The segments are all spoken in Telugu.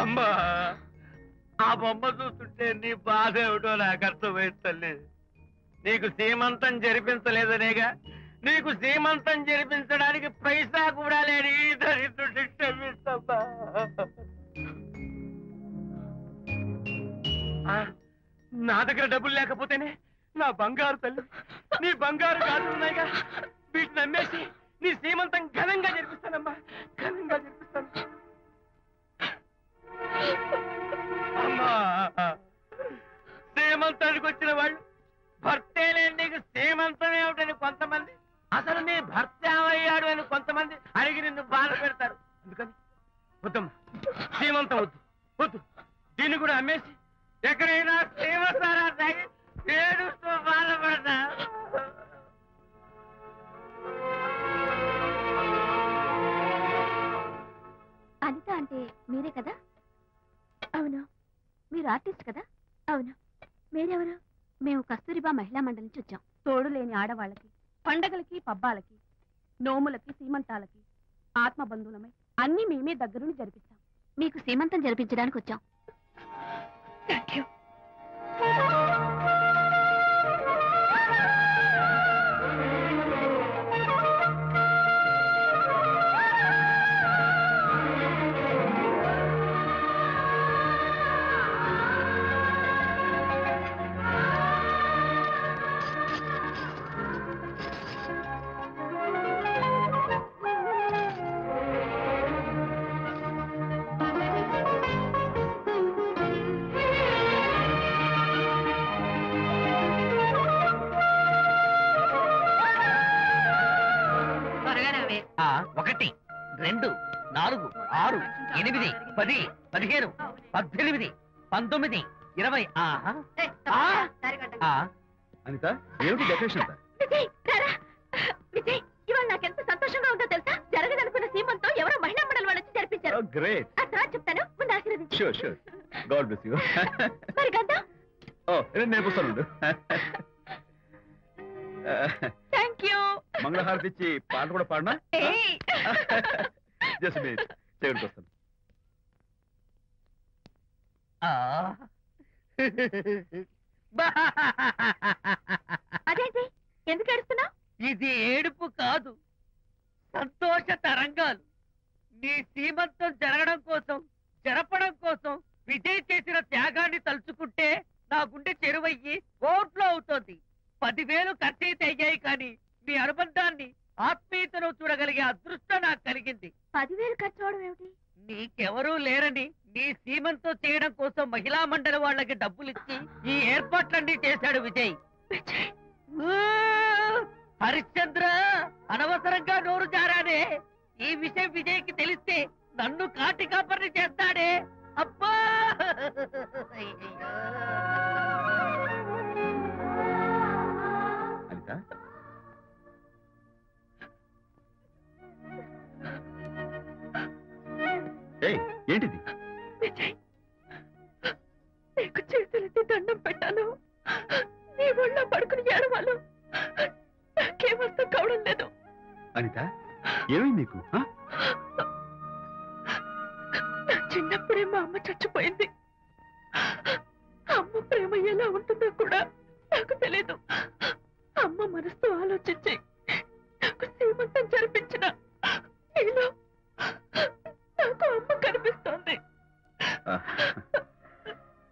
అమ్మా ఆ బొమ్మ చూస్తుంటే నీ బాధ ఏమిటో నాకు అర్థమైంది తల్లి. నీకు సీమంతం జరిపించలేదనేగా, నీకు సీమంతం జరిపించడానికి పైసా కూడా లేని దరిద్రుడిని క్షమిస్తమ్మా. నా దగ్గర డబ్బులు లేకపోతేనే నా బంగారు తల్లి, నీ బంగారు గాజులు ఉన్నాయిగా, వీటిని అమ్మేసి నీ సీమంతం ఘనంగా జరిపిస్తానమ్మా, ఘనంగా జరిపిస్తాను. అమ్మా సీమంతానికి వచ్చిన వాళ్ళు భర్తే లేని నీకు సీమంతం ఏమిటని కొంతమంది, అసలు నీ భర్త ఏమయ్యాడు అని కొంతమంది అడిగి నిన్ను బాధ పెడతారు. అందుకని వద్దమ్మా, సీమంతం వద్దు వద్దు. దీన్ని కూడా అమ్మేసి ఎక్కడైనా సీమసారా తాగి ఏడుస్తూ బాధపడతా. అనిత అంటే మీరే కదా? అవును. మీరు ఆర్టిస్ట్ కదా? అవును. మీరెవరు? మేము కస్తూరిబా మహిళా మండలి నుంచి వచ్చాం. తోడు లేని ఆడవాళ్ళకి, పండగలకి, పబ్బాలకి, నోములకి, సీమంతాలకి ఆత్మబంధువులమై అన్ని మేమే దగ్గరుండి జరిపిస్తాం. మీకు సీమంతం జరిపించడానికి వచ్చాం. Thank you. ఒకటి, 2, 4, 6, 8, 10, 15, 18, 19, 20. అనిత, ఏమిటి డెకరేషన్? విజయ్, ఇవాళ నాకెంత సంతోషంగా ఉందో తెలుసా? జరగదనుకున్న సీమంతో ఎవరో మహిళా మండలి వాళ్ళు వచ్చి జరిపించారు. గ్రేట్. ఆ తర్వాత చెప్తాను, ముందు ఆశీర్వదించు. Sure sure. God bless you. మరి గంధం? నేను పుస్తాను. Thank you. మంగళహారతి ఇచ్చి పాట కూడా పాడనా? జస్ట్ మినిట్, చేయడానికి వస్తాను. అదేంటి, ఎందుకు ఏడుస్తున్నావు? ఇది ఏడుపు కాదు, సంతోష తరంగాలు. నీ సీమంతం జరగడం కోసం, జరపడం కోసం విజయ్ చేసిన త్యాగాన్ని తలుచుకుంటే నా గుండె చెరువయ్యి కోట్లో అవుతోంది. 10,000 ఖర్చయితే అయ్యాయి, కానీ మీ అనుబంధాన్ని, ఆత్మీయతను చూడగలిగే అదృష్టం నాకు కలిగింది. 10,000 ఖర్చు అవడం ఏమిటి? నీకెవరూ లేరని నీ సీమంతం చేయడం కోసం మహిళా మండలి వాళ్ళకి డబ్బులిచ్చి ఈ ఏర్పాట్లన్నీ చేశాడు విజయ్. హరిశ్చంద్ర, అనవసరంగా నోరు జారానే. ఈ విషయం విజయ్కి తెలిస్తే నన్ను కాటి కాపర్ని చేస్తాడే. అబ్బా! ఏంటిది? విజయ్, నీకు చేతులెత్తి దండం పెట్టాను. నీ ఒళ్ళో పడుకుని ఏడవాళ్ళు నాకేమర్థం కావడం లేదు. అనిత, ఏమైంది నీకు? నా చిన్నప్పుడే మా అమ్మ చచ్చిపోయింది. అమ్మ ప్రేమ ఎలా ఉంటుందో కూడా నాకు తెలీదు. అమ్మ మనసుతో ఆలోచించి నాకు సీమంతం జరిపించిన నీలో నాకు అమ్మ కనిపిస్తోంది.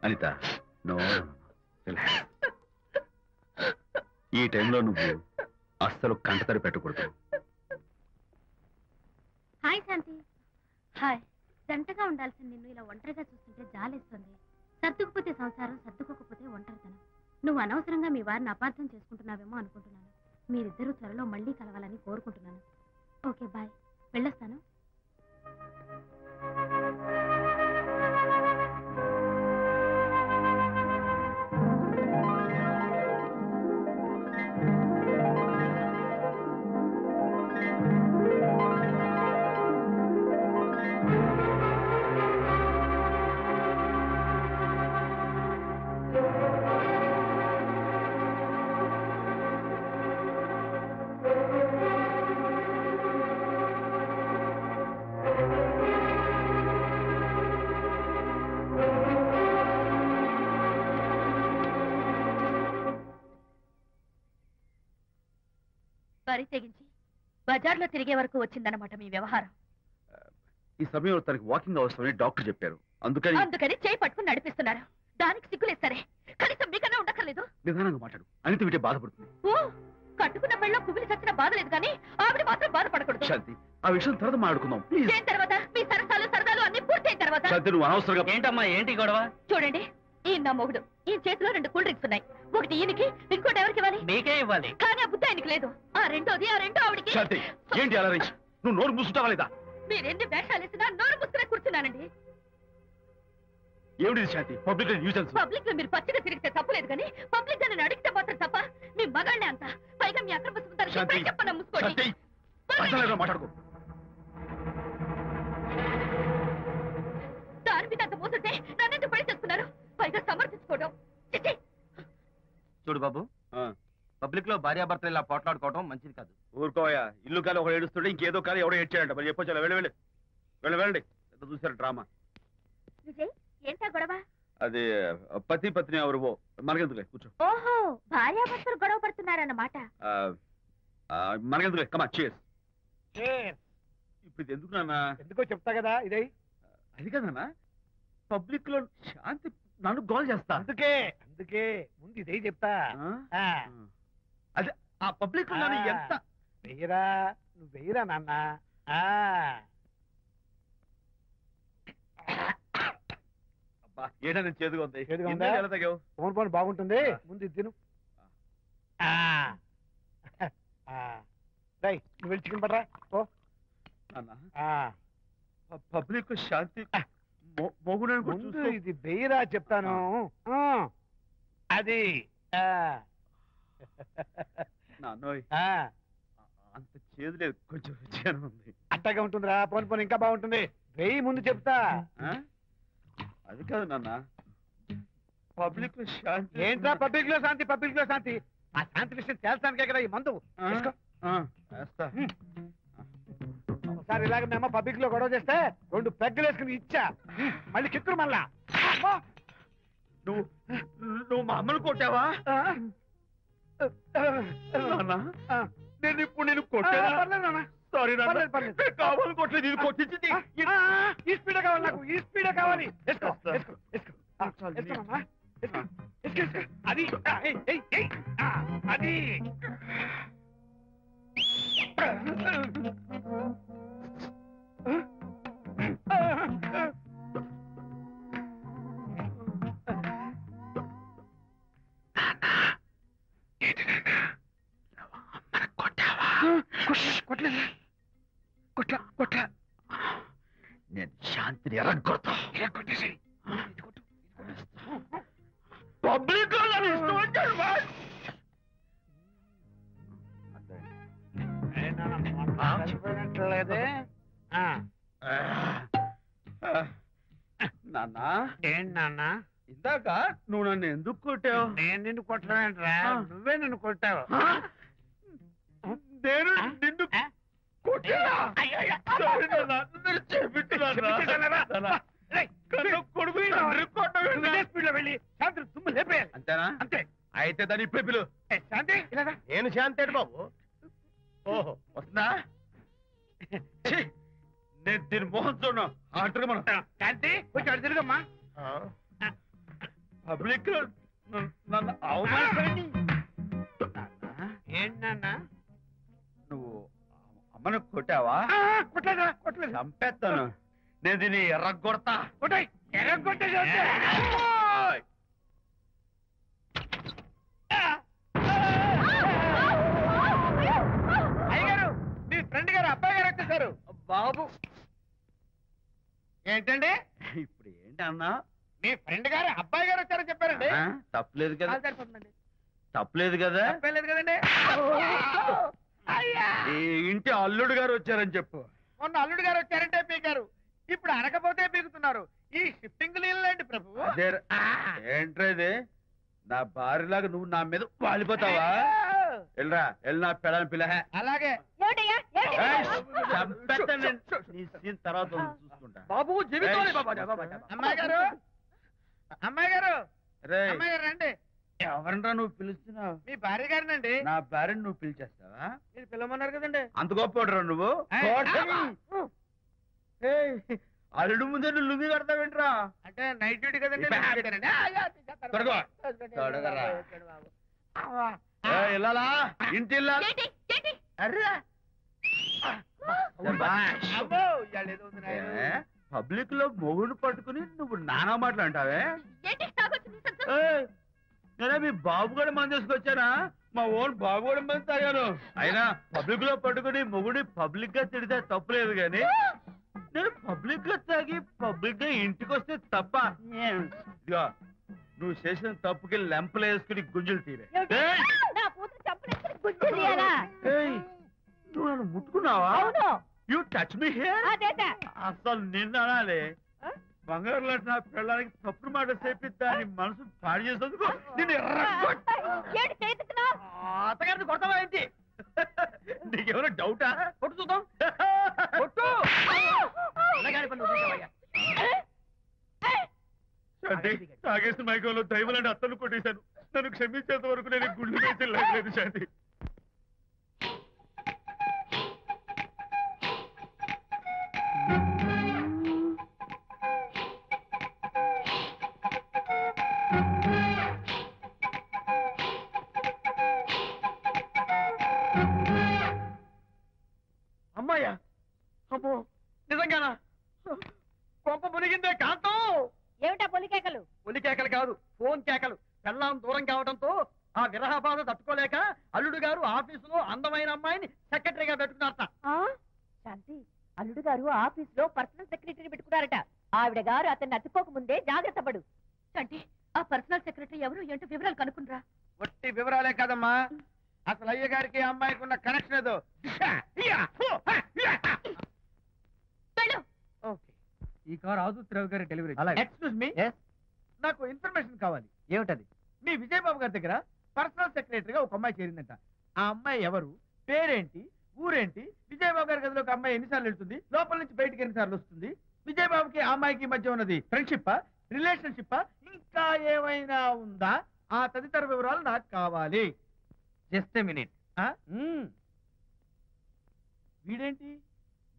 అనిత, నో, ఈ టైంలో నువ్వు అస్సలు కంటతడి పెట్టకూడదు. హాయ్ శాంతి. హాయ్. జంటగా ఉండాల్సిన నిన్ను ఇలా ఒంటరిగా చూస్తుంటే జాలేస్తుంది. సర్దుకుపోతే సంసారం, సర్దుకోకపోతే ఒంటరితనం. నువ్వు అనవసరంగా మీ వారిని అపార్థం చేసుకుంటున్నావేమో అనుకుంటున్నాను. మీరిద్దరూ త్వరలో మళ్ళీ కలవాలని కోరుకుంటున్నాను. Okay, bye. వెళ్ళొస్తాను. బరి తెగించి బజార్లో తిరిగే వరకు వచ్చిందన్నమాట మీ వ్యవహారం. ఈ సమయంలో తనకి వాకింగ్ అవసరమని డాక్టర్ చెప్పారు. అందుకని చేయి పట్టుకుని నడిపిస్తున్నారు. దానికి సిగ్గులేదు సరే, కనీసం మీకన్నా ఉండక్కర్లేదు. నిదానంగా మాట్లాడు. అనిత వింటే బాధపడుతుంది. ఓ, కట్టుకున్న పెళ్ళలో కుమిలి చచ్చిన బాధ లేదు కానీ ఆవిడ మాత్రం బాధపడకూడదు. శాంతి, ఆ విషయం తర్వాత మాట్లాడుకుందాం ప్లీజ్. ఏం తర్వాత? మీ సరసాలు అన్ని పూర్తయిన తర్వాత. శాంతి, నువ్వు అనవసరంగా. ఏంటమ్మా ఏంటి గొడవ? చూడండి, ఈయన నా మొగుడు. ఈ చేతిలో 2 కూల్ డ్రింక్స్ ఉన్నాయి. ఒకటి ఈయనకి, ఇంకోటి ఎవరికి ఇవ్వాలి? మీకే ఇవ్వాలి. కానీ ఆ బుద్ధి ఆయనకి లేదు. ఆ రెండో ఆవిడికి. శాంతి, ఏంటి అలా రేయ్? నువ్వు నోరు మూసుకుంటావా లేదా? మీరెన్ని వేషాలు వేసినా నోరు ముసుకునే కూర్చున్నానండి. ఏమిటి శాంతి? Public nuisance. పబ్లిక్ లో మీరు పచ్చిగా తిరిగితే తప్పలేదు కానీ పబ్లిక్ గా నన్ను అడిగితే మాత్రం తప్ప. మీ మగాళ్ళే అంత. పైగా మీ అక్రమ సుందరికి చెప్పన ముసుకోండి. మాట్లాడుకో. దాని మీద అంత మోసంటే నన్నెందుకు పడి చేస్తున్నారు? పైగా సమర్థించుకోవడం. చూడు బాబు, పబ్లిక్ లో భార్యాభర్తలు ఇలా పోట్లాడుకోవడం మంచిది కాదు. ఊరుకోయా. ఇల్లు కాలి ఒకడు ఏడుస్తుంటే ఇంకేదో కాలి ఎవడో ఏడ్చాడంట. మరి చెప్పొచ్చు. వెళ్ళండి. చూసారు డ్రామా. విజయ్, ఏంటా గొడవ? అది పతి పత్ని ఎవరు మనకెందుకులే, కూర్చో. ఓహో, భార్యాభర్తలు గొడవ పడుతున్నారన్నమాట. మనకెందుకులే, కమా చేస్. ఇప్పుడు ఇది ఎందుకు నాన్న? ఎందుకో చెప్తా కదా. ఇదే అది కదన్నా, పబ్లిక్ లో శాంతి నన్ను గోల్ చేస్తా. అందుకే ముందు ఇదే చెప్తా. అదే ఆ పబ్లిక్ లో ఎంత వెయ్యరా, నువ్వు వెయ్యరా నాన్న. ఏదైనా చేదుగా ఉంది. ఎలా తగ్గావు? ఫోన్ ఫోన్ బాగుంటుంది. ముందు ఇది తిను. నువ్వు వెళ్ళి చికెన్ పడరా. పబ్లిక్ శాంతి ముందు ఇది వెయ్యరా చెప్తాను. అది నాన్నోయ్, అంత చేదు లేదు, కొంచెం రుచిగానే ఉంది. అట్టగా ఉంటుందిరా. పోను పోను ఇంకా బాగుంటుంది. వెయ్యి ముందు చెప్తా. అది కాదు నాన్న, పబ్లిక్ లో శాంతి. ఏంట్రా పబ్లిక్ లో శాంతి? పబ్లిక్ లో శాంతి ఆ శాంతి విషయం తేల్చడానికే కదా ఈ మందు. ఒకసారి ఇలాగ మేము పబ్లిక్ లో గొడవ చేస్తే 2 పెగ్గలు వేసుకుని ఇచ్చా. మళ్ళీ చిక్కురు మళ్ళా. నువ్వు మా అమ్మను కొట్టావా? నేను ఇప్పుడు నేను కొట్టాను. సారీ కావాలి, కొట్టలేదు. ఇది కొట్టించింది. ఈ స్పీడే కావాలి నాకు. ఈ స్పీడే కావాలి. అది అది కొట్లా. నేను శాంతిని ఎరగొట్టేసి పబ్లిక్ లేదే. నాన్న, ఏంటి నాన్న? ఇందాక నువ్వు నన్ను ఎందుకు కొట్టావు? నేను నిన్ను కొట్టలేంట్రా, నువ్వే నన్ను కొట్టావు. నేను నిన్ను అంతేనా? అంతే. అయితే దాని ఇప్పుడే పిలు. శాంతి, నేను శాంతి అంటే బాబు. ఓహో, వస్తుందా? నేను దీని మోహన్ చూడను. ఆటగా మనం శాంతి కొంచెం అటు తిరుగమ్మా. పబ్లిక్ నన్ను అవమానించండి. ఏంటి నాన్న? నువ్వు అమ్మను కొట్టావా? కొట్టలేదు. చంపేస్తాను. నేను దీన్ని ఎర్రగొడతా. ఎర్రగొట్టే అయ్యగారు, మీ ఫ్రెండ్ గారు అబ్బాయి గారు వచ్చేసారు. బాబు ఏంటండి ఇప్పుడు ఏంటి అన్నా? మీ ఫ్రెండ్ గారు అబ్బాయి గారు వచ్చారని చెప్పారండి. తప్పలేదు కదా? సరిపోతుందండి. తప్పలేదు కదా? తప్పలేదు కదండి. ఈ ఇంటి అల్లుడు గారు వచ్చారని చెప్పు. మొన్న అల్లుడు గారు వచ్చారంటే పీకారు, ఇప్పుడు అనకపోతే పీకుతున్నారు. ఈ షిఫ్టింగ్ నీళ్ళండి ప్రభు. ఏంట్రేది? నా భార్యలాగా నువ్వు నా మీద వాలిపోతావా? వెళ్ళరా, వెళ్ళి నా పెళ్ళని పిల్ల. అలాగే తర్వాత చూసుకుంటా. బాబు జీవితం. అమ్మాయి గారు, అమ్మాయి గారు, రే, అమ్మాయి గారు రండి. ఎవరంటా నువ్వు పిలుస్తున్నావు? మీ భార్య గారినండి. నా భార్యను నువ్వు పిలిచేస్తావా? మీరు పిలవమన్నారు కదండి. అంత గొప్ప నువ్వు? ఏయ్, అల్లుడు ముందే నువ్వు లుంగి కడతావేంట్రా? అంటే నైట్ డ్యూటీ కదండి. తొడగో. తొడగరా. ఇల్లాలా ఇంటి పబ్లిక్ లో మొగుడు పట్టుకుని నువ్వు నానా మాటలు అంటావే? నేనే మీ బాబు కూడా మంది తీసుకొచ్చానా? మా ఓన్ బాబు కూడా మంది తాగాను. అయినా పబ్లిక్ లో పట్టుకుని మొగుడి పబ్లిక్ గా తిడితే తప్పులేదు గాని నేను పబ్లిక్ గా తాగి పబ్లిక్ గా ఇంటికి వస్తే తప్ప. ఇదిగో నువ్వు చేసిన తప్పుకి లెంపలు వేసుకుని గుంజులు తీరే. నువ్వు నన్ను ముట్టుకున్నావా? You touch me here? అసలు నిన్న అనాలి. బంగారు లాంటి నా పిల్లలకి తప్పుడు మాట చెప్పిద్దా అని మనసు పాడు చేసేందుకు అత్తగారిని కొడతావా ఏంటి? నీకేమైనా డౌటా? కొట్టు చూద్దాం. కొట్టు. తాగేసిన మైకంలో దైవలాంటి అత్తను కొట్టేశాను. నన్ను క్షమించేంత వరకు నేను గుండె వేసి లేదు శాంతి. అమ్మాయ్యా, అమ్మో నిజంగానా? కొంప మునిగిందే కాంతం. ఏమిటా పొలికేకలు? పులికేకలు కాదు, ఫోన్ కేకలు. పెళ్ళాం దూరం కావడంతో ఆ విరహ బాధ తట్టుకోలేక అల్లుడు గారు ఆఫీసులో అందమైన అమ్మాయిని సెక్రటరీగా పెట్టుకున్నారట. శాంతి, అల్లుడు గారు ఆఫీస్ లో పర్సనల్ సెక్రటరీ పెట్టుకున్నారట. ఆవిడ గారు అతన్ని అతుక్కోక ముందే జాగ్రత్త పడు. అంటే ఆ పర్సనల్ సెక్రటరీ ఎవరు ఏంటో వివరాలు కనుక్కునరా? ఒట్టి వివరాలే కదమ్మా, అసలు అయ్య గారికి అమ్మాయికి ఉన్న కనెక్షన్ ఏదో. ఈ కార్ ఆదుత్రావు గారి డెలివరీ. ఎక్స్క్యూజ్ మీ, నాకు ఇన్ఫర్మేషన్ కావాలి. ఏమిటది? మీ విజయబాబు గారి దగ్గర పర్సనల్ సెక్రటరీగా ఒక అమ్మాయి చేరిందంట. ఆ అమ్మాయి ఎవరు, పేరేంటి, ఊరేంటి, విజయబాబు గారి గదిలోకి అమ్మాయి ఎన్నిసార్లు వెళ్తుంది, లోపల నుంచి బయటికి ఎన్నిసార్లు వస్తుంది, విజయబాబుకి ఆ అమ్మాయికి మధ్య ఉన్నది ఫ్రెండ్షిప్, రిలేషన్షిప్, ఇంకా ఏమైనా ఉందా? ఆ తదితర వివరాలు నాకు కావాలి. Just a minute. వీడేంటి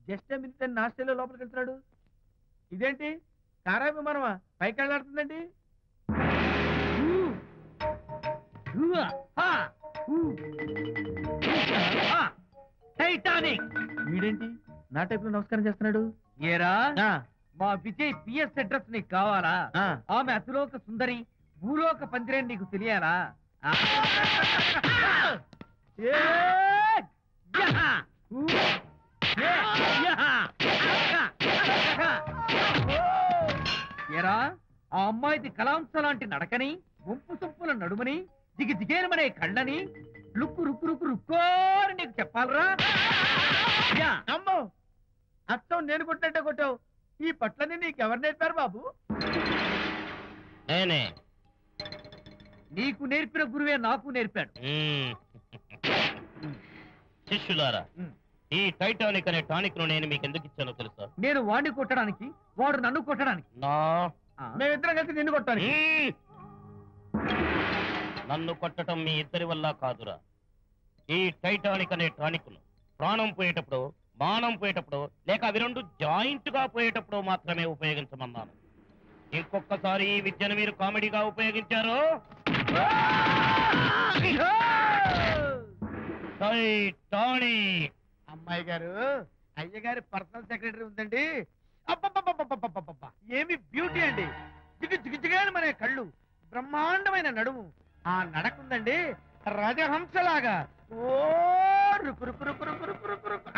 జస్ట్ మినిట్ అని నాస్టేలో లోపలికి వెళ్తున్నాడు? ఇదేంటి కారా విమానమా పైకి వెళ్ళాడుతుందండి? టైటానిక్. వీడేంటి నా టైప్ లో నమస్కారం చేస్తున్నాడు? ఏరా, మా విజయ్ పిఎస్ అడ్రస్ నీకు కావాలా? ఆమె అతిలోక సుందరి, భూలోక పందిరే నీకు తెలియాలా? ఏరా, ఆ అమ్మాయిది కలాంస లాంటి నడకని, వంపు సొంపుల నడుమని, దిగి దిగేనమనే కళ్ళని, లుక్కు రుక్కు రుక్కు రుక్కోని నీకు చెప్పాలరా? అమ్మో, అత్తం నేను కొట్టినట్టే కొట్టావు. ఈ పట్లని నీకెవరు నేర్పారు బాబు? నేనే. నీకు నేర్పిన గురువే నాకు నేర్పాడు. శిష్యులారా, ఈ టైటానిక్ అనే టానిక్ ను నేను మీకు ఎందుకు ఇచ్చానో తెలుసా? నేను వాడిని కొట్టడానికి, వాడు నన్ను కొట్టడానికి. మేమిద్దరం కలిసి నిన్ను కొట్టాలి. నన్ను కొట్టడం మీ ఇద్దరి వల్ల కాదురా. ఈ టైటానిక్ అనే టానిక్ ను ప్రాణం పోయేటప్పుడు, మానం పోయేటప్పుడు, లేక అవి రెండు జాయింట్ గా పోయేటప్పుడు మాత్రమే ఉపయోగించమన్నాను. ఇంకొకసారి ఈ విద్యను మీరు కామెడీగా ఉపయోగించారు, టైటానిక్. అమ్మాయి గారు, అయ్యగారి పర్సనల్ సెక్రటరీ ఉందండి. అబ్బబ్బబ్బబ్బబ్బబ్బబ్బ, ఏమి బ్యూటీ అండి! జిగు జిగుజిగాని మనే కళ్ళు, బ్రహ్మాండమైన నడుము, ఆ నడకుందండి రాజహంసలాగా. ఓ రుకు రుకు రుకు రుకు రుకు రుకు రుకు.